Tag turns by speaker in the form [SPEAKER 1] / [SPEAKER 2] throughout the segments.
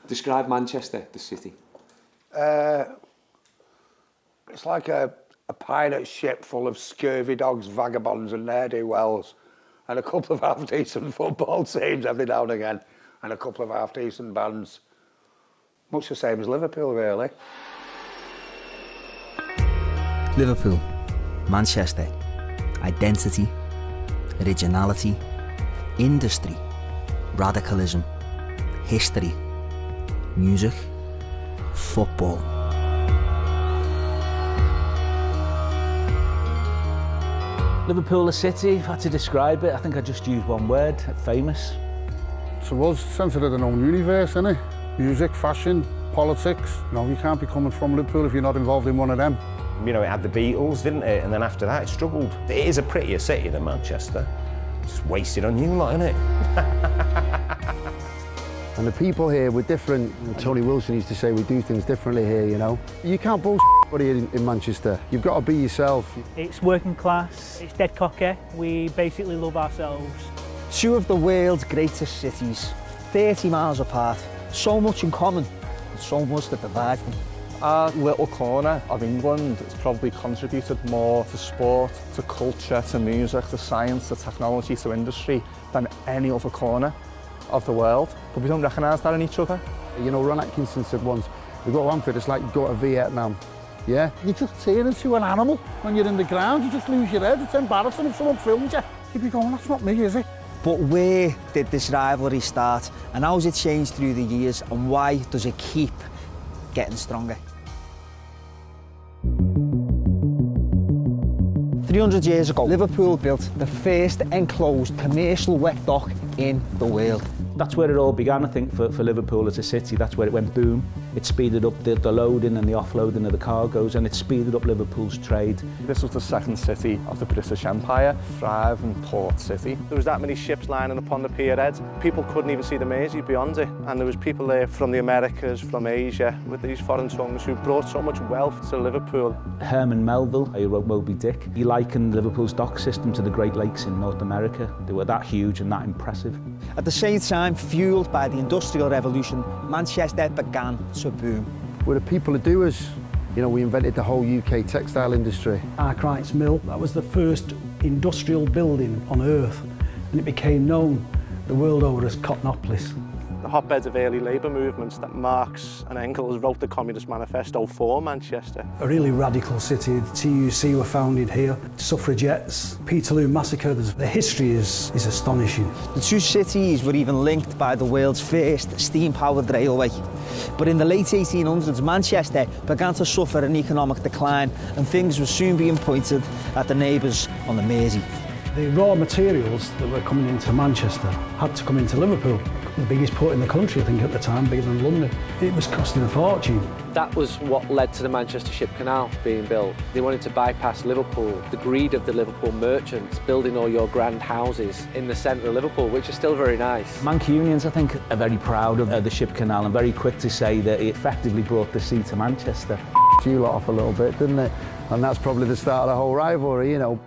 [SPEAKER 1] Describe Manchester, the city.
[SPEAKER 2] It's like a pirate ship full of scurvy dogs, vagabonds and ne'er-do-wells, and a couple of half-decent football teams every now and again, and a couple of half-decent bands. Much the same as Liverpool, really.
[SPEAKER 3] Liverpool, Manchester, identity, originality, industry, radicalism, history, music, football.
[SPEAKER 4] Liverpool, the city, if I had to describe it, I think I just use one word, famous.
[SPEAKER 5] To us, centred in our own universe, isn't it? Music, fashion, politics. You know, you can't be coming from Liverpool if you're not involved in one of them.
[SPEAKER 6] You know, it had the Beatles, didn't it? And then after that, it struggled. It is a prettier city than Manchester. It's just wasted on you lot, isn't it?
[SPEAKER 7] And the people here were different. Tony Wilson used to say we do things differently here, you know. You can't bullshit in Manchester. You've got to be yourself.
[SPEAKER 8] It's working class, it's dead cocky. We basically love ourselves.
[SPEAKER 3] Two of the world's greatest cities, 30 miles apart, so much in common, and so much that divides them.
[SPEAKER 9] Our little corner of England has probably contributed more to sport, to culture, to music, to science, to technology, to industry than any other corner of the world. But we don't recognise that in each other.
[SPEAKER 7] You know, Ron Atkinson said once, you go to Anfield, it's like you go to Vietnam. Yeah?
[SPEAKER 5] You just turn into an animal when you're in the ground. You just lose your head. It's embarrassing if someone filmed you. You'd be going, that's not me, is it?
[SPEAKER 3] But where did this rivalry start, and how has it changed through the years, and why does it keep getting stronger? 300 years ago, Liverpool built the first enclosed commercial wet dock in the world.
[SPEAKER 4] That's where it all began, I think, for Liverpool as a city. That's where it went boom. It speeded up the loading and the offloading of the cargoes, and it speeded up Liverpool's trade.
[SPEAKER 9] This was the second city of the British Empire, thriving port city.
[SPEAKER 10] There was that many ships lining upon the pier head. People couldn't even see the Mersey beyond it, and there was people there from the Americas, from Asia, with these foreign tongues who brought so much wealth to Liverpool.
[SPEAKER 4] Herman Melville, who wrote Moby Dick, he likened Liverpool's dock system to the Great Lakes in North America. They were that huge and that impressive.
[SPEAKER 3] At the same time, fueled by the Industrial Revolution, Manchester began to boom.
[SPEAKER 7] We're the people who do us. You know, we invented the whole UK textile industry.
[SPEAKER 11] Arkwright's Mill, that was the first industrial building on Earth, and it became known the world over as Cottonopolis.
[SPEAKER 10] The hotbeds of early labour movements that Marx and Engels wrote the Communist Manifesto for Manchester.
[SPEAKER 11] A really radical city. The TUC were founded here, suffragettes, Peterloo Massacre. The history is astonishing.
[SPEAKER 3] The two cities were even linked by the world's first steam-powered railway. But in the late 1800s, Manchester began to suffer an economic decline, and things were soon being pointed at the neighbours on the Mersey.
[SPEAKER 11] The raw materials that were coming into Manchester had to come into Liverpool. The biggest port in the country, I think, at the time, bigger than London. It was costing a fortune.
[SPEAKER 1] That was what led to the Manchester Ship Canal being built. They wanted to bypass Liverpool, the greed of the Liverpool merchants, building all your grand houses in the centre of Liverpool, which is still very nice.
[SPEAKER 4] Mancunians, I think, are very proud of the Ship Canal and very quick to say that it effectively brought the sea to Manchester.
[SPEAKER 7] You lot off a little bit, didn't it? And that's probably the start of the whole rivalry, you know.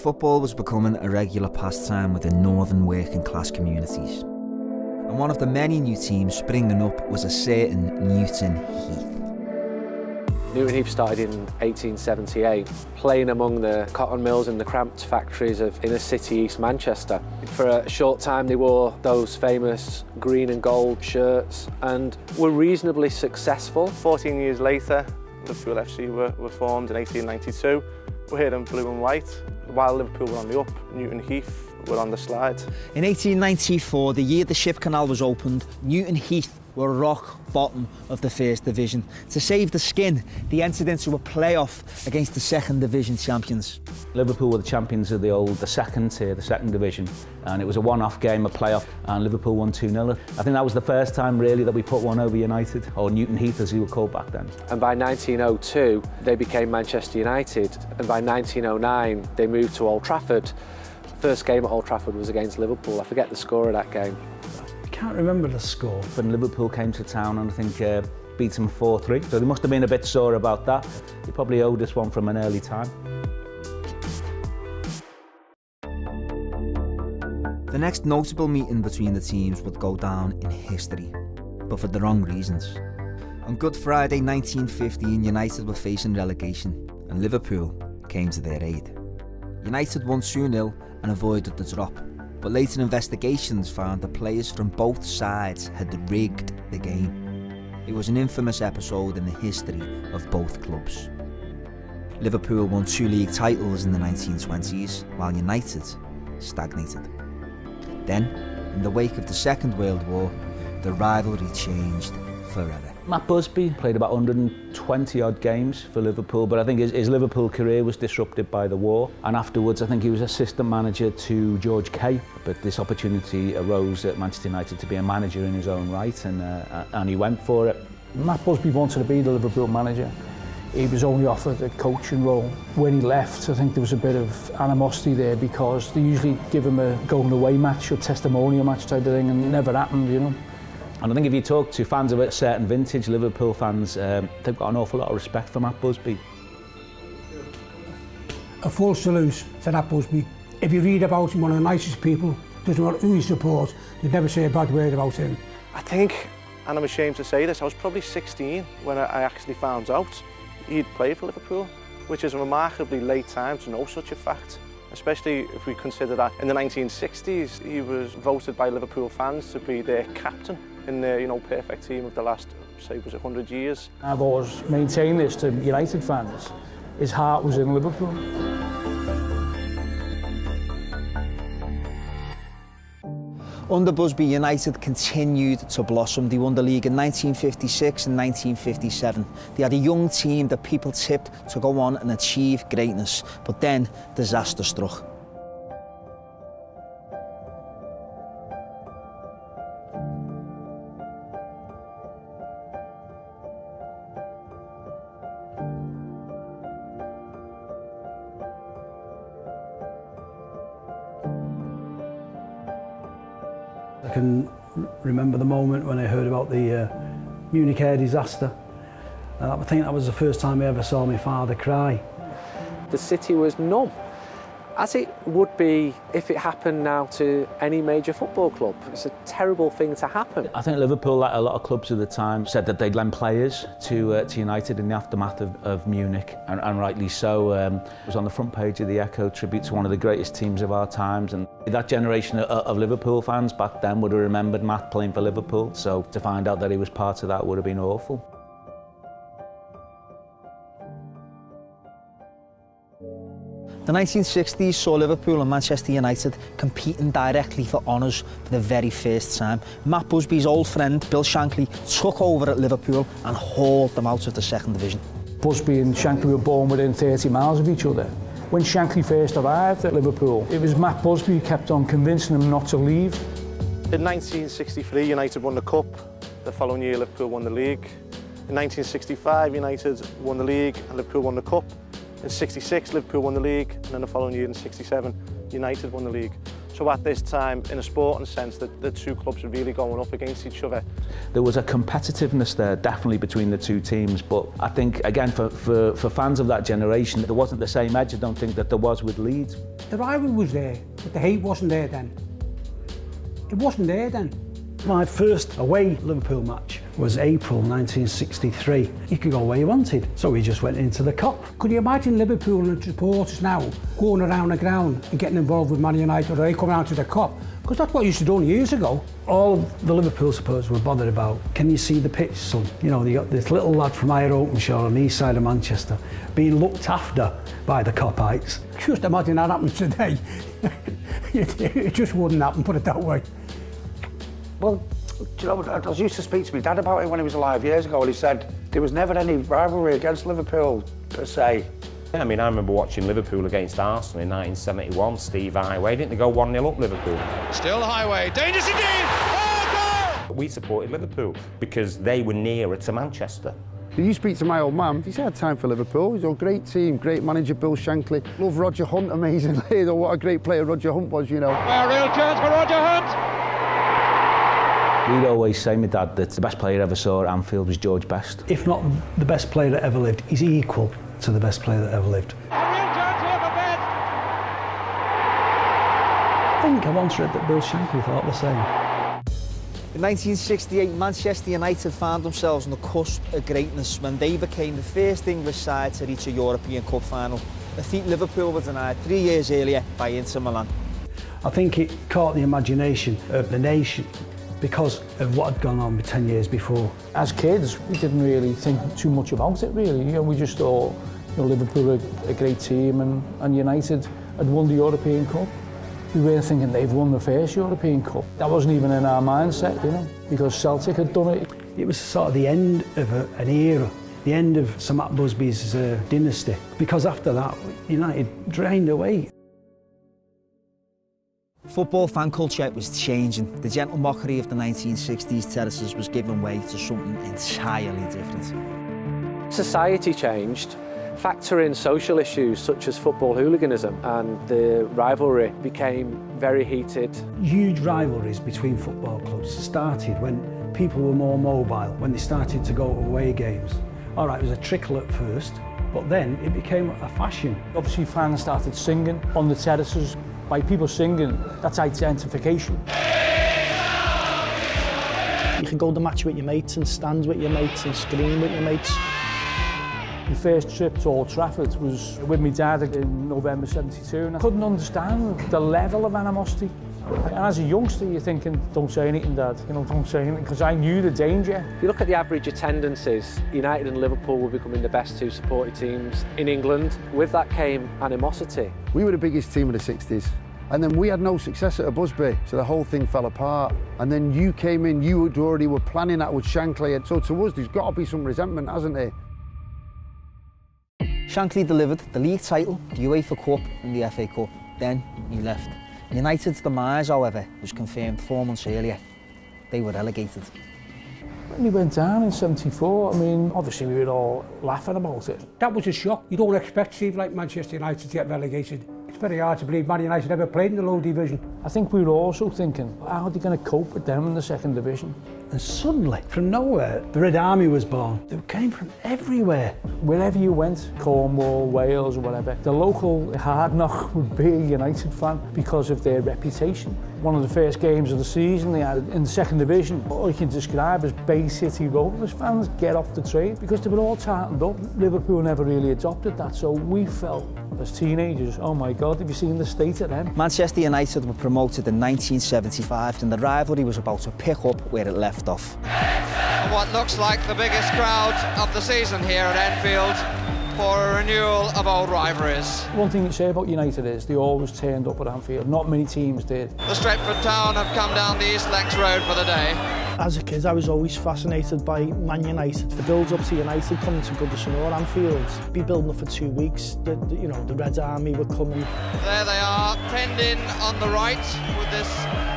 [SPEAKER 3] Football was becoming a regular pastime within northern working class communities. And one of the many new teams springing up was a certain Newton Heath.
[SPEAKER 1] Newton Heath started in 1878, playing among the cotton mills and the cramped factories of inner city East Manchester. For a short time they wore those famous green and gold shirts and were reasonably successful.
[SPEAKER 10] 14 years later, Liverpool FC were formed in 1892. We're here in blue and white. While Liverpool were on the up, Newton Heath were on the slide.
[SPEAKER 3] In 1894, the year the Ship Canal was opened, Newton Heath were rock bottom of the First Division. To save the skin, they entered into a playoff against the Second Division champions.
[SPEAKER 4] Liverpool were the champions of the second tier, the Second Division, and it was a one-off game, a playoff, and Liverpool won 2-0. I think that was the first time really that we put one over United, or Newton Heath as we were called back then.
[SPEAKER 1] And by 1902 they became Manchester United, and by 1909 they moved to Old Trafford. First game at Old Trafford was against Liverpool. I forget the score of that game.
[SPEAKER 11] I can't remember the score.
[SPEAKER 4] When Liverpool came to town, and I think beat them 4-3, so they must have been a bit sore about that. They probably owed us one from an early time.
[SPEAKER 3] The next notable meeting between the teams would go down in history, but for the wrong reasons. On Good Friday 1915, United were facing relegation, and Liverpool came to their aid. United won 2-0 and avoided the drop, but later investigations found that players from both sides had rigged the game. It was an infamous episode in the history of both clubs. Liverpool won 2 league titles in the 1920s, while United stagnated. Then, in the wake of the Second World War, the rivalry changed forever.
[SPEAKER 4] Matt Busby played about 120 odd games for Liverpool, but I think his Liverpool career was disrupted by the war, and afterwards I think he was assistant manager to George Kay, but this opportunity arose at Manchester United to be a manager in his own right, and he went for it.
[SPEAKER 11] Matt Busby wanted to be the Liverpool manager. He was only offered a coaching role. When he left, I think there was a bit of animosity there because they usually give him a going away match or testimonial match type of thing, and it never happened, you know.
[SPEAKER 4] And I think if you talk to fans of a certain vintage, Liverpool fans, they've got an awful lot of respect for Matt Busby.
[SPEAKER 12] A full salute to Matt Busby. If you read about him, one of the nicest people, doesn't matter who he supports, they'd never say a bad word about him.
[SPEAKER 10] I think, and I'm ashamed to say this, I was probably 16 when I actually found out he'd played for Liverpool, which is a remarkably late time to know such a fact, especially if we consider that in the 1960s he was voted by Liverpool fans to be their captain in the perfect team of the last, say, was it 100 years.
[SPEAKER 11] I've always maintained this to United fans. His heart was in Liverpool.
[SPEAKER 3] Under Busby, United continued to blossom. They won the league in 1956 and 1957. They had a young team that people tipped to go on and achieve greatness, but then disaster struck.
[SPEAKER 11] I can remember the moment when I heard about the Munich air disaster. I think that was the first time I ever saw my father cry.
[SPEAKER 1] The city was numb, as it would be if it happened now to any major football club. It's a terrible thing to happen.
[SPEAKER 4] I think Liverpool, like a lot of clubs at the time, said that they'd lend players to United in the aftermath of Munich, and rightly so. It was on the front page of the Echo, tribute to one of the greatest teams of our times, and that generation of Liverpool fans back then would have remembered Matt playing for Liverpool, so to find out that he was part of that would have been awful.
[SPEAKER 3] The 1960s saw Liverpool and Manchester United competing directly for honours for the very first time. Matt Busby's old friend, Bill Shankly, took over at Liverpool and hauled them out of the second division.
[SPEAKER 11] Busby and Shankly were born within 30 miles of each other. When Shankly first arrived at Liverpool, it was Matt Busby who kept on convincing him not to leave.
[SPEAKER 10] In 1963, United won the Cup. The following year, Liverpool won the league. In 1965, United won the league and Liverpool won the Cup. In '66, Liverpool won the league, and then the following year in '67, United won the league. So at this time, in a sporting sense, the two clubs were really going up against each other.
[SPEAKER 4] There was a competitiveness there, definitely, between the two teams, but I think, again, for fans of that generation, there wasn't the same edge, I don't think, that there was with Leeds.
[SPEAKER 12] The rivalry was there, but the hate wasn't there then. It wasn't there then.
[SPEAKER 11] My first away Liverpool match was April 1963. You could go where you wanted, so we just went into the Cup.
[SPEAKER 12] Could you imagine Liverpool and supporters now going around the ground and getting involved with Man United, or they come out to the Cup? Because that's what you used to do years ago.
[SPEAKER 11] All of the Liverpool supporters were bothered about, can you see the pitch, son? You know, you got this little lad from Higher Oakenshaw on the east side of Manchester being looked after by the Copites.
[SPEAKER 12] Just imagine that happens today. It just wouldn't happen, put it that way.
[SPEAKER 2] Well, do you know, I was used to speak to my dad about it when he was alive years ago, and he said there was never any rivalry against Liverpool, per se.
[SPEAKER 6] Yeah, I mean, I remember watching Liverpool against Arsenal in 1971, Steve Highway. Didn't they go 1-0 up Liverpool?
[SPEAKER 13] Still Highway, dangerous indeed! Oh, goal!
[SPEAKER 6] We supported Liverpool because they were nearer to Manchester.
[SPEAKER 7] You speak to my old man, he's had time for Liverpool. He's a great team, great manager, Bill Shankly. Love Roger Hunt amazingly. What a great player Roger Hunt was, you know.
[SPEAKER 13] A real chance for Roger Hunt!
[SPEAKER 4] We'd always say, my dad, that the best player I ever saw at Anfield was George Best.
[SPEAKER 11] If not the best player that ever lived, he's equal to the best player that ever lived.
[SPEAKER 13] A real chance here for Best!
[SPEAKER 14] think I once read that Bill Shankly thought the same.
[SPEAKER 3] In 1968, Manchester United found themselves on the cusp of greatness when they became the first English side to reach a European Cup final, a feat Liverpool were denied 3 years earlier by Inter Milan.
[SPEAKER 14] I think it caught the imagination of the nation because of what had gone on 10 years before.
[SPEAKER 11] As kids, we didn't really think too much about it, really. You know, we just thought, you know, Liverpool were a great team and United had won the European Cup. We weren't thinking they've won the first European Cup. That wasn't even in our mindset, you know, because Celtic had done it.
[SPEAKER 14] It was sort of the end of an era, the end of Sir Matt Busby's dynasty, because after that, United drained away.
[SPEAKER 3] Football fan culture was changing. The gentle mockery of the 1960s terraces was giving way to something entirely different.
[SPEAKER 1] Society changed. Factor in social issues such as football hooliganism, and the rivalry became very heated.
[SPEAKER 14] Huge rivalries between football clubs started when people were more mobile, when they started to go to away games. All right, it was a trickle at first, but then it became a fashion.
[SPEAKER 11] Obviously, fans started singing on the terraces. By people singing, that's identification.
[SPEAKER 15] You can go to the match with your mates and stand with your mates and scream with your mates.
[SPEAKER 11] My first trip to Old Trafford was with my dad in November '72, and I couldn't understand the level of animosity. And as a youngster, you're thinking, don't say anything, Dad, you know, don't say anything, because I knew the danger.
[SPEAKER 1] If you look at the average attendances, United and Liverpool were becoming the best two supported teams in England. With that came animosity.
[SPEAKER 7] We were the biggest team of the 60s. And then we had no success at Busby, so the whole thing fell apart. And then you came in, you already were planning that with Shankly. And so to us, there's got to be some resentment, hasn't there?
[SPEAKER 3] Shankly delivered the league title, the UEFA Cup and the FA Cup. Then he left. United's demise, however, was confirmed 4 months earlier. They were relegated.
[SPEAKER 11] When we went down in '74, I mean, obviously we were all laughing about it.
[SPEAKER 12] That was a shock. You don't expect teams like Manchester United to get relegated. It's very hard to believe Man United ever played in the low division.
[SPEAKER 11] I think we were also thinking, how are they going to cope with them in the second division?
[SPEAKER 14] And suddenly, from nowhere, the Red Army was born. They came from everywhere.
[SPEAKER 11] Wherever you went, Cornwall, Wales or whatever, the local hard knock would be a United fan because of their reputation. One of the first games of the season they had in the second division, what you can describe as Bay City Rovers fans get off the train because they were all tightened up. Liverpool never really adopted that, so we felt as teenagers, oh my God, have you seen the state of them?
[SPEAKER 3] Manchester United were promoted in 1975 and the rivalry was about to pick up where it left off.
[SPEAKER 16] What looks like the biggest crowd of the season here at Anfield for a renewal of old rivalries.
[SPEAKER 11] One thing to say about United is they always turned up at Anfield. Not many teams did.
[SPEAKER 16] The Stretford Town have come down the East Lancs Road for the day.
[SPEAKER 15] As a kid, I was always fascinated by Man United. The build-up to United coming to Goodison or Anfield, be building up for 2 weeks. You know, the Red Army were coming.
[SPEAKER 16] There they are, penned in on the right with this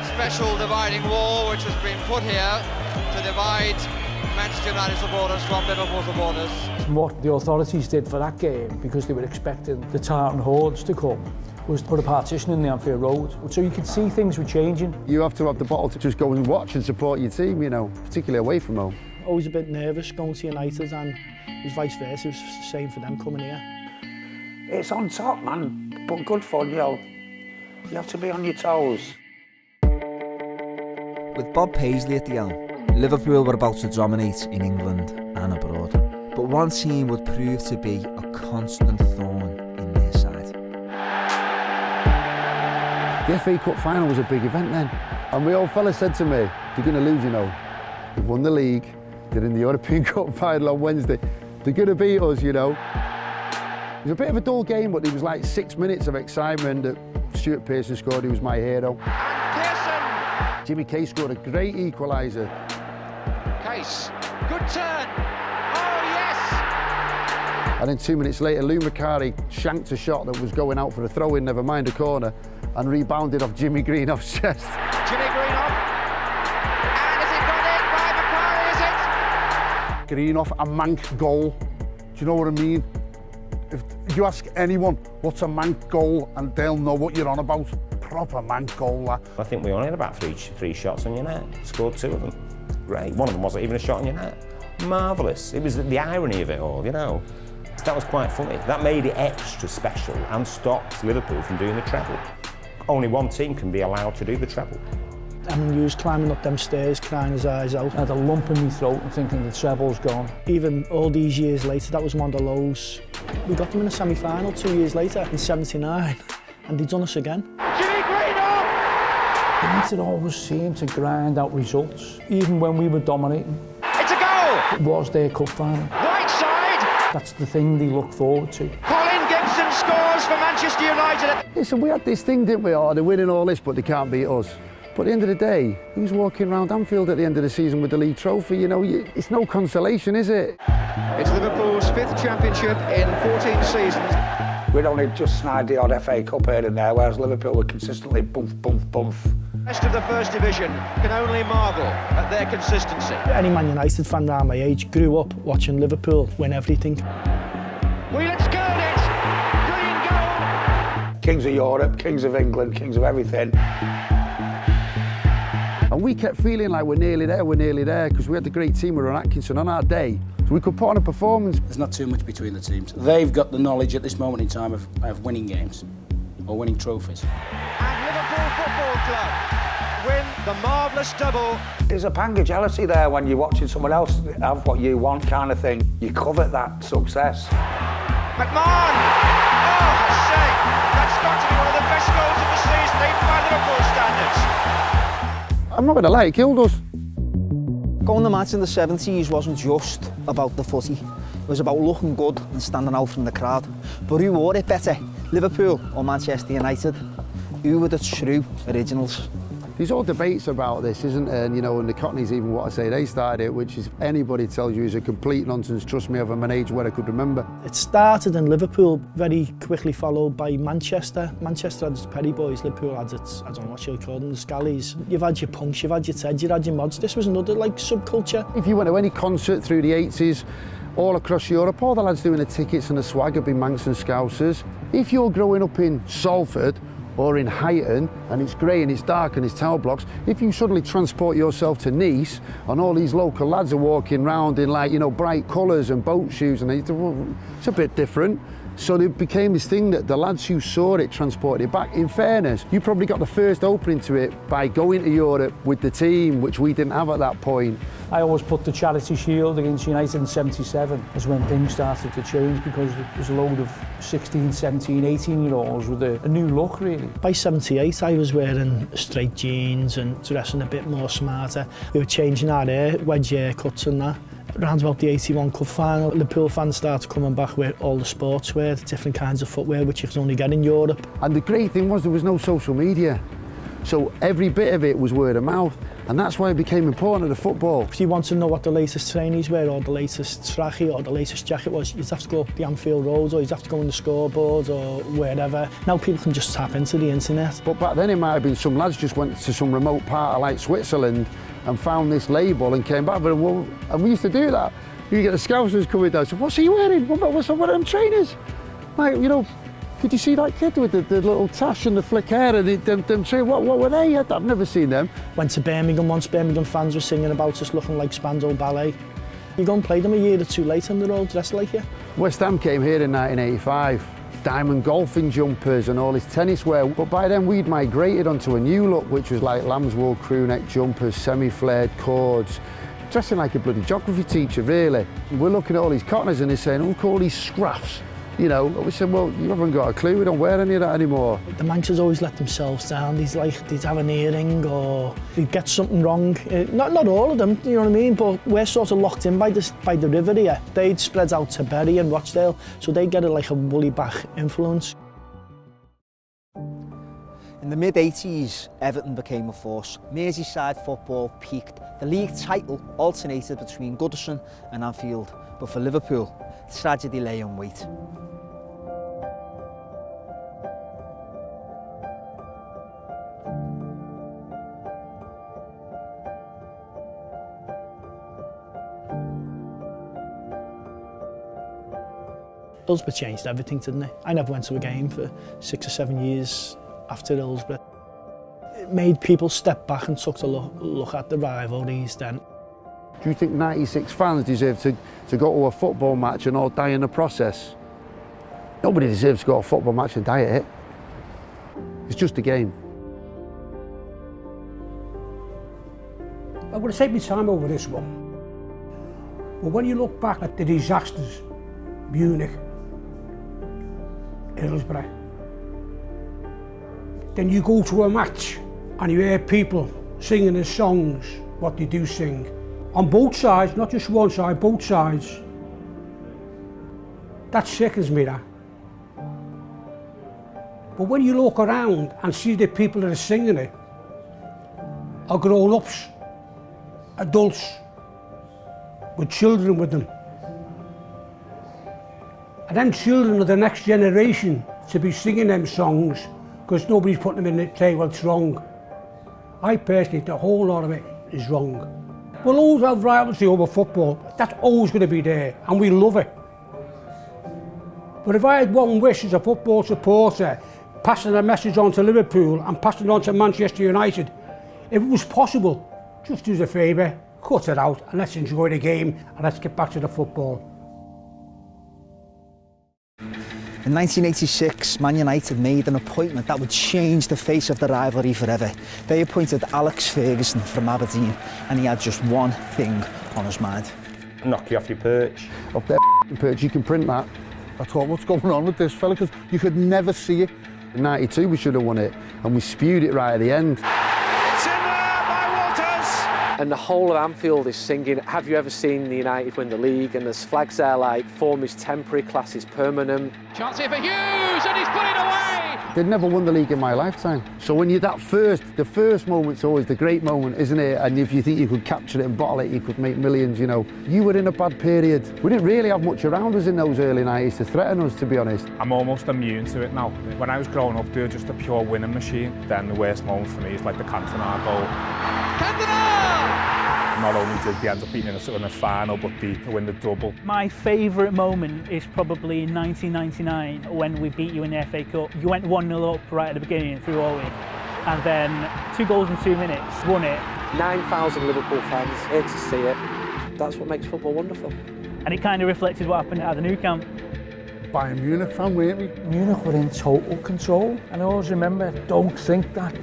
[SPEAKER 16] special dividing wall which has been put here to divide Manchester United supporters from Liverpool supporters.
[SPEAKER 11] What the authorities did for that game, because they were expecting the Tartan hordes to come, was to put a partition in the Anfield Road, so you could see things were changing.
[SPEAKER 7] You have to have the bottle to just go and watch and support your team, you know, particularly away from home.
[SPEAKER 15] Always a bit nervous going to United, and it was vice versa. It was the same for them coming here.
[SPEAKER 2] It's on top, man, but good fun, yo. You have to be on your toes.
[SPEAKER 3] With Bob Paisley at the helm, Liverpool were about to dominate in England and abroad. But one team would prove to be a constant thorn in their side.
[SPEAKER 7] The FA Cup final was a big event then. And my old fella said to me, they're going to lose, you know. They've won the league, they're in the European Cup final on Wednesday. They're going to beat us, you know. It was a bit of a dull game, but it was like 6 minutes of excitement that Stuart Pearson scored. He was my hero.
[SPEAKER 13] And
[SPEAKER 7] Jimmy Case scored a great equaliser.
[SPEAKER 13] Case, good turn. Oh, yes!
[SPEAKER 7] And then 2 minutes later, Lou Macari shanked a shot that was going out for a throw-in, never mind a corner, and rebounded off Jimmy Greenoff's chest.
[SPEAKER 13] Jimmy Greenoff. And has it gone in by Macari, is it?
[SPEAKER 5] Greenoff, a mank goal. Do you know what I mean? If you ask anyone what's a mank goal, and they'll know what you're on about. Proper mank goal, that.
[SPEAKER 6] I think we only had about three shots on your net. Scored 2 of them. Great. One of them wasn't even a shot on your net. Marvellous. It was the irony of it all, you know. That was quite funny. That made it extra special and stopped Liverpool from doing the treble. only one team can be allowed to do the treble.
[SPEAKER 15] I mean, he was climbing up them stairs, crying his eyes out.
[SPEAKER 11] I had a lump in my throat and thinking the treble's gone.
[SPEAKER 15] Even all these years later, that was one of the lows. We got them in a semi-final 2 years later in '79, and they'd done us again.
[SPEAKER 11] United always seemed to grind out results, even when we were dominating.
[SPEAKER 13] It's a goal!
[SPEAKER 11] It was their cup final.
[SPEAKER 13] Right side!
[SPEAKER 11] That's the thing they look forward to.
[SPEAKER 13] Colin Gibson scores for Manchester United.
[SPEAKER 7] Listen, we had this thing, didn't we? Oh, they're winning all this, but they can't beat us. But at the end of the day, who's walking around Anfield at the end of the season with the league trophy? You know, it's no consolation, is it?
[SPEAKER 17] It's Liverpool's 5th championship in 14 seasons.
[SPEAKER 2] We'd only just snide the odd FA Cup here and there, whereas Liverpool were consistently bump, bump, bump.
[SPEAKER 17] The rest of the First Division can only marvel at their consistency.
[SPEAKER 15] Any Man United fan around my age grew up watching Liverpool win everything.
[SPEAKER 17] Wheelan's got it! Brilliant goal!
[SPEAKER 2] Kings of Europe, kings of England, kings of everything.
[SPEAKER 7] And we kept feeling like we're nearly there, because we had the great team with Ron Atkinson on our day. So we could put on a performance.
[SPEAKER 18] There's not too much between the teams. They've got the knowledge at this moment in time of winning games or winning trophies.
[SPEAKER 17] And Liverpool Football Club win the marvellous double.
[SPEAKER 2] There's a pang of jealousy there when you're watching someone else have what you want kind of thing. You covet that success.
[SPEAKER 17] McMahon! Oh, a shame. That's got to be one of the best goals of the season, even by Liverpool standards.
[SPEAKER 7] I'm not going to lie, it killed us.
[SPEAKER 3] Going to match in the 70s wasn't just about the footy. It was about looking good and standing out from the crowd. But who wore it better, Liverpool or Manchester United? Who were the true originals?
[SPEAKER 7] There's all debates about this, isn't there? And, you know, and the Cockneys even what I say, they started it, which is anybody tells you is a complete nonsense. Trust me, I'm of an age where I could remember.
[SPEAKER 15] It started in Liverpool, very quickly followed by Manchester. Manchester had its Perry Boys, Liverpool had its, I don't know what you call them, the Scallies. You've had your punks, you've had your Teds, you've had your mods. This was another, like, subculture.
[SPEAKER 7] If you went to any concert through the 80s, all across Europe, all the lads doing the tickets and the swag have been Manx and Scousers. If you're growing up in Salford, or in Huyton, and it's grey and it's dark and it's tower blocks, if you suddenly transport yourself to Nice and all these local lads are walking around in, like, you know, bright colours and boat shoes, and it's a bit different. So it became this thing that the lads who saw it transported it back. In fairness, you probably got the first opening to it by going to Europe with the team, which we didn't have at that point.
[SPEAKER 11] I always put the Charity Shield against United in '77 as when things started to change, because there was a load of 16, 17, 18-year-olds with a new look, really.
[SPEAKER 15] By '78, I was wearing straight jeans and dressing a bit more smarter. We were changing our hair, wedge haircuts and that. Around about the '81 Cup final, Liverpool fans started coming back with all the sportswear, the different kinds of footwear which you can only get in Europe.
[SPEAKER 7] And the great thing was there was no social media. So every bit of it was word of mouth, and that's why it became important to the football.
[SPEAKER 15] If you want to know what the latest trainees were, or the latest trackie, or the latest jacket was, you'd have to go up the Anfield Road, or you'd have to go on the scoreboard, or wherever. Now people can just tap into the internet.
[SPEAKER 7] But back then it might have been some lads just went to some remote part of, like, Switzerland and found this label and came back with it. And we used to do that. You get the Scousers coming down, so what's he wearing? What's one of them trainers? Like, you know, could you see that kid with the little tash and the flick hair and them trainers? What were they? I've never seen them.
[SPEAKER 15] Went to Birmingham once, Birmingham fans were singing about us looking like Spandau Ballet. You go and play them a year or two later and they're all dressed like you.
[SPEAKER 7] West Ham came here in 1985. Diamond golfing jumpers and all this tennis wear, but by then we'd migrated onto a new look, which was like lambswool crew neck jumpers, semi-flared cords, dressing like a bloody geography teacher, really. We're looking at all these Cockneys and they're saying, look, all these scruffs, you know. We said, well, you haven't got a clue, we don't wear any of that anymore.
[SPEAKER 15] The Manxers always let themselves down. They'd have an earring or they'd get something wrong. Not all of them, you know what I mean, but we're sort of locked in by the river here. They'd spread out to Bury and Rochdale, so they'd get like a woolly back influence.
[SPEAKER 3] In the mid-80s, Everton became a force. Merseyside football peaked. The league title alternated between Goodison and Anfield, but for Liverpool, tragedy lay in wait.
[SPEAKER 15] Hillsborough changed everything, didn't it? I never went to a game for 6 or 7 years after Hillsborough. It made people step back and took a look at the rivalries then.
[SPEAKER 7] Do you think 96 fans deserve to go to a football match and all die in the process? Nobody deserves to go to a football match and die at it. It's just a game.
[SPEAKER 12] I'm going to take my time over this one. But when you look back at the disasters, Munich, Hillsborough, then you go to a match and you hear people singing the songs, what they do sing. On both sides, not just one side, both sides. That sickens me, that. But when you look around and see the people that are singing it are grown-ups, adults, with children with them. And them children are the next generation to be singing them songs because nobody's putting them in the say, well, it's wrong. I personally think the whole lot of it is wrong. We'll always have rivalry over football. That's always going to be there, and we love it. But if I had one wish as a football supporter, passing a message on to Liverpool and passing it on to Manchester United, if it was possible, just do us a favour, cut it out and let's enjoy the game and let's get back to the football.
[SPEAKER 3] In 1986, Man United made an appointment that would change the face of the rivalry forever. They appointed Alex Ferguson from Aberdeen, and he had just one thing on his mind.
[SPEAKER 6] Knock you off your perch.
[SPEAKER 5] Off their perch, you can print that. I thought, what's going on with this fella? Because you could never see it. In '92, we should have won it, and we spewed it right at the end.
[SPEAKER 1] And the whole of Anfield is singing, have you ever seen the United win the league? And there's flags there like, form is temporary, class is permanent.
[SPEAKER 13] Chance here for Hughes, and he's put it away!
[SPEAKER 7] They'd never won the league in my lifetime. So when you're the first moment's always the great moment, isn't it? And if you think you could capture it and bottle it, you could make millions, you know. You were in a bad period. We didn't really have much around us in those early 90s to threaten us, to be honest.
[SPEAKER 9] I'm almost immune to it now. When I was growing up, they were just a pure winning machine. Then the worst moment for me is like the Cantona goal.
[SPEAKER 13] Cantona!
[SPEAKER 9] Not only did they end up beating us in the final, but they win the double.
[SPEAKER 8] My favourite moment is probably in 1999 when we beat you in the FA Cup. You went 1-0 up right at the beginning and threw all in. And then 2 goals in 2 minutes, won it.
[SPEAKER 1] 9,000 Liverpool fans here to see it. That's what makes football wonderful.
[SPEAKER 8] And it kind of reflected what happened at the Nou Camp.
[SPEAKER 5] Bayern Munich fan, weren't we?
[SPEAKER 11] Munich were in total control. And I always remember, don't think that,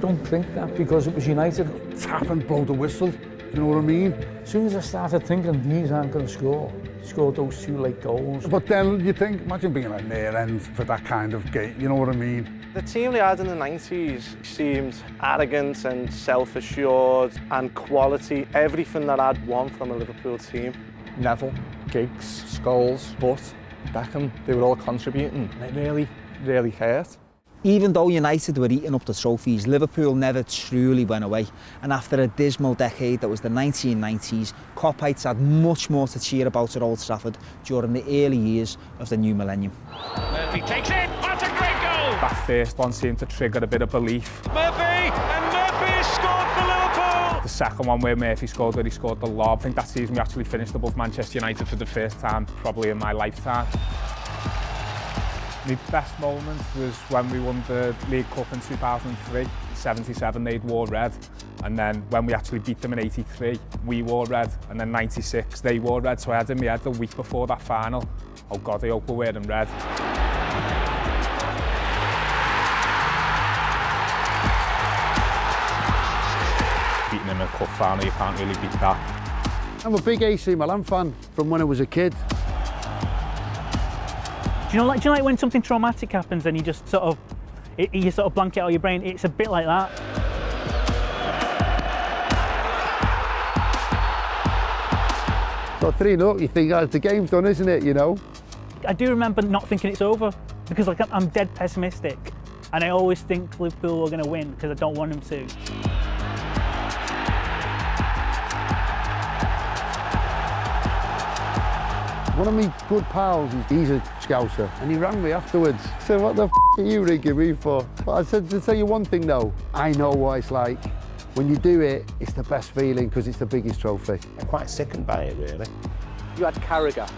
[SPEAKER 11] because it was United.
[SPEAKER 5] Tap and blow the whistle. You know what I mean?
[SPEAKER 11] As soon as I started thinking these aren't going to score, scored those 2 late goals.
[SPEAKER 5] But then you think, imagine being at near end for that kind of game, you know what I mean?
[SPEAKER 10] The team they had in the 90s seemed arrogant and self-assured and quality, everything that I'd want from a Liverpool team.
[SPEAKER 9] Neville, Giggs, Scholes, Butt, Beckham, they were all contributing. And it really hurt.
[SPEAKER 3] Even though United were eating up the trophies, Liverpool never truly went away. And after a dismal decade that was the 1990s, Coppites had much more to cheer about at Old Trafford during the early years of the new millennium.
[SPEAKER 13] Murphy takes it, that's a great goal!
[SPEAKER 9] That first one seemed to trigger a bit of belief.
[SPEAKER 13] Murphy, and Murphy has scored for Liverpool!
[SPEAKER 9] The second one where Murphy scored, where he scored the lob, I think that season we actually finished above Manchester United for the first time, probably in my lifetime. My best moment was when we won the League Cup in 2003. 77 they'd wore red, and then when we actually beat them in 83 we wore red, and then 96 they wore red, so I had in my head the week before that final, oh God, I hope we're wearing red. Beating them in a cup final, you can't really beat that.
[SPEAKER 7] I'm a big AC Milan fan from when I was a kid.
[SPEAKER 8] Do you know like when something traumatic happens and you just sort of, you sort of blank it out of your brain? It's a bit like that.
[SPEAKER 7] So 3-0, you think, oh, the game's done, isn't it, you know?
[SPEAKER 8] I do remember not thinking it's over, because like I'm dead pessimistic, and I always think Liverpool are going to win because I don't want them to.
[SPEAKER 7] One of my good pals, he's a Scouser, and he rang me afterwards. He said, what the f*** are you ringing me for? But I said, to tell you one thing though, I know what it's like. When you do it, it's the best feeling because it's the biggest trophy.
[SPEAKER 6] I'm quite sickened by it, really.
[SPEAKER 1] You had Carragher,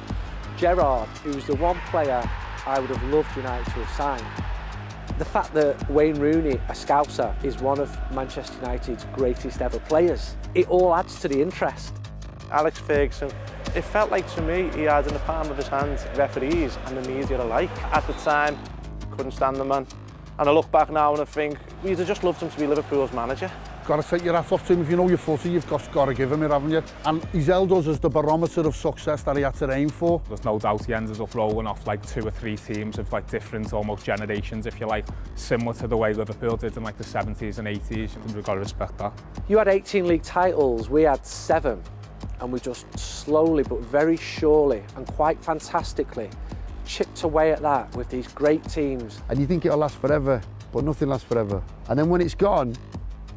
[SPEAKER 1] Gerrard, who was the one player I would have loved United to have signed. The fact that Wayne Rooney, a Scouser, is one of Manchester United's greatest ever players, it all adds to the interest.
[SPEAKER 10] Alex Ferguson, it felt like to me he had in the palm of his hand referees and the media alike. At the time, couldn't stand the man. And I look back now and I think, we'd have just loved him to be Liverpool's manager.
[SPEAKER 5] Got to take your hat off to him. If you know your footy, you've got to give him it, haven't you? And he's held us as the barometer of success that he had to aim for.
[SPEAKER 9] There's no doubt he ended up rolling off like 2 or 3 teams of like different, almost generations, if you like, similar to the way Liverpool did in like the 70s and 80s. And we've got to respect that.
[SPEAKER 1] You had 18 league titles, we had 7, and we just slowly but very surely and quite fantastically chipped away at that with these great teams.
[SPEAKER 7] And you think it'll last forever, but nothing lasts forever. And then when it's gone,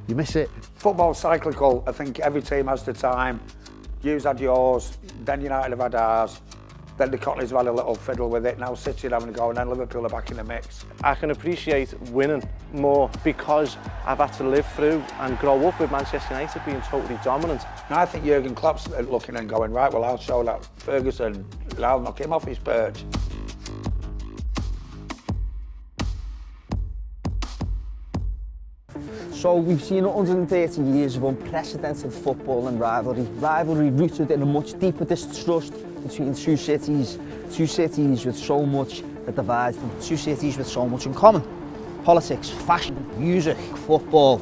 [SPEAKER 7] you miss it.
[SPEAKER 2] Football's cyclical. I think every team has the time. You've had yours, then United have had ours, then the Cockneys have had a little fiddle with it, now City are having a go, and then Liverpool are back in the mix.
[SPEAKER 10] I can appreciate winning more because I've had to live through and grow up with Manchester United being totally dominant.
[SPEAKER 2] Now I think Jurgen Klopp's looking and going, right, well, I'll show that Ferguson, I'll knock him off his perch.
[SPEAKER 3] So we've seen 130 years of unprecedented football and rivalry rooted in a much deeper distrust between two cities with so much that divides them, 2 cities with so much in common. Politics, fashion, music, football.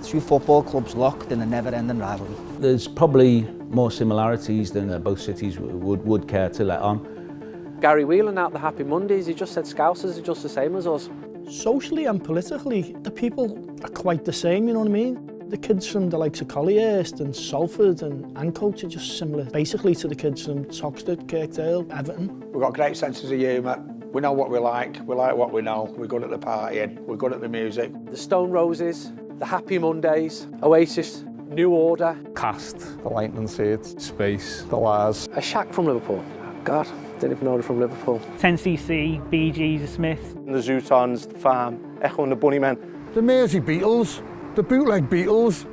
[SPEAKER 3] 2 football clubs locked in a never-ending rivalry.
[SPEAKER 4] There's probably more similarities than both cities would care to let on.
[SPEAKER 1] Gary Whelan out the Happy Mondays, he just said Scousers are just the same as us.
[SPEAKER 15] Socially and politically, the people are quite the same, you know what I mean? The kids from the likes of Collyhurst and Salford and Ancoats are just similar, basically, to the kids from Toxteth, Kirkdale, Everton.
[SPEAKER 2] We've got great senses of humour. We know what we like what we know. We're good at the partying, we're good at the music.
[SPEAKER 1] The Stone Roses, the Happy Mondays, Oasis, New Order.
[SPEAKER 9] Cast, the Lightning Seeds, Space, the Lars.
[SPEAKER 1] A Shack from Liverpool. God, didn't even know they're from Liverpool.
[SPEAKER 8] 10cc, Bee Gees, The Smiths.
[SPEAKER 10] The Zootons, The Farm, Echo and the Bunnymen.
[SPEAKER 5] The Mersey Beatles, the bootleg Beatles,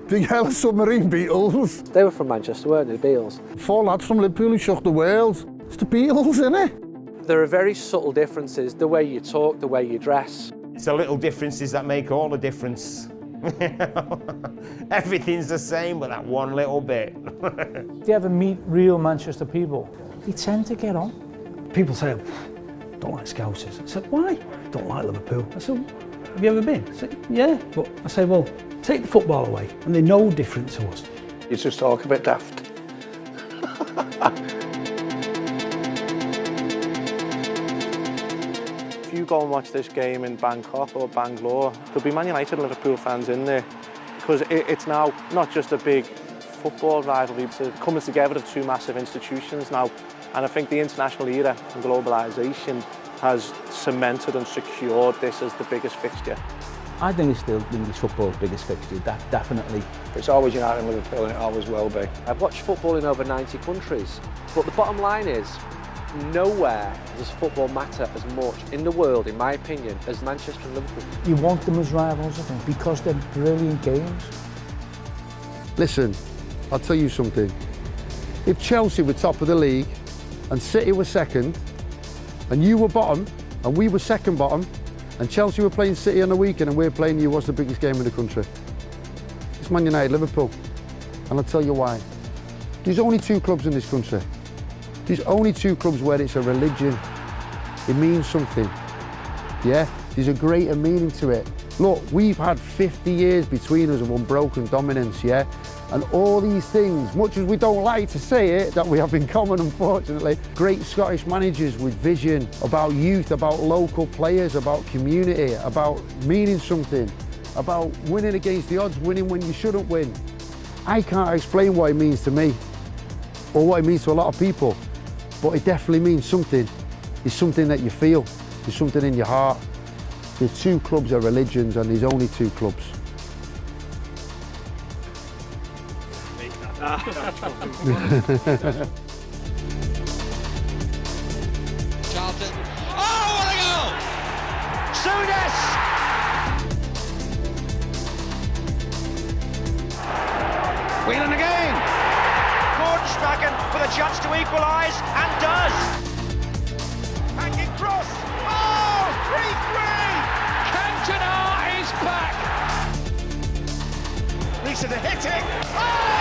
[SPEAKER 5] the Yellow Submarine Beatles.
[SPEAKER 1] They were from Manchester, weren't they, the Beatles?
[SPEAKER 5] 4 lads from Liverpool who shook the world. It's the Beatles, isn't it?
[SPEAKER 1] There are very subtle differences, the way you talk, the way you dress.
[SPEAKER 6] It's the little differences that make all the difference. Everything's the same but that one little bit.
[SPEAKER 11] Do you ever meet real Manchester people? They tend to get on.
[SPEAKER 14] People say, don't like Scousers. I said, why? Don't like Liverpool. I said, have you ever been? I said, yeah. But I say, well, take the football away, and they're no different to us.
[SPEAKER 2] You just talk a bit daft.
[SPEAKER 10] If you go and watch this game in Bangkok or Bangalore, there'll be Man United and Liverpool fans in there because it's now not just a big football rivalry, it's a coming together of 2 massive institutions now. And I think the international era and globalisation has cemented and secured this as the biggest fixture.
[SPEAKER 4] I think it's still English football's biggest fixture, definitely.
[SPEAKER 2] It's always United and Liverpool and it always will be.
[SPEAKER 1] I've watched football in over 90 countries, but the bottom line is, nowhere does football matter as much in the world, in my opinion, as Manchester and Liverpool.
[SPEAKER 11] You want them as rivals, I think, because they're brilliant games.
[SPEAKER 7] Listen, I'll tell you something. If Chelsea were top of the league and City were second, and you were bottom, and we were second bottom, and Chelsea were playing City on the weekend and we're playing you, what's the biggest game in the country? It's Man United, Liverpool. And I'll tell you why. There's only 2 clubs in this country. There's only 2 clubs where it's a religion. It means something. Yeah? There's a greater meaning to it. Look, we've had 50 years between us of unbroken dominance, yeah? And all these things, much as we don't like to say it, that we have in common, unfortunately. Great Scottish managers with vision about youth, about local players, about community, about meaning something, about winning against the odds, winning when you shouldn't win. I can't explain what it means to me, or what it means to a lot of people, but it definitely means something. It's something that you feel, it's something in your heart. The 2 clubs are religions, and there's only 2 clubs.
[SPEAKER 16] Charlton. Oh, what a goal!
[SPEAKER 17] Souness! Whelan again. Gordon Strachan with a chance to equalise and does. Hanging cross. Oh, 3-3.
[SPEAKER 13] Cantona is back.
[SPEAKER 17] Lisa the hitting. Oh!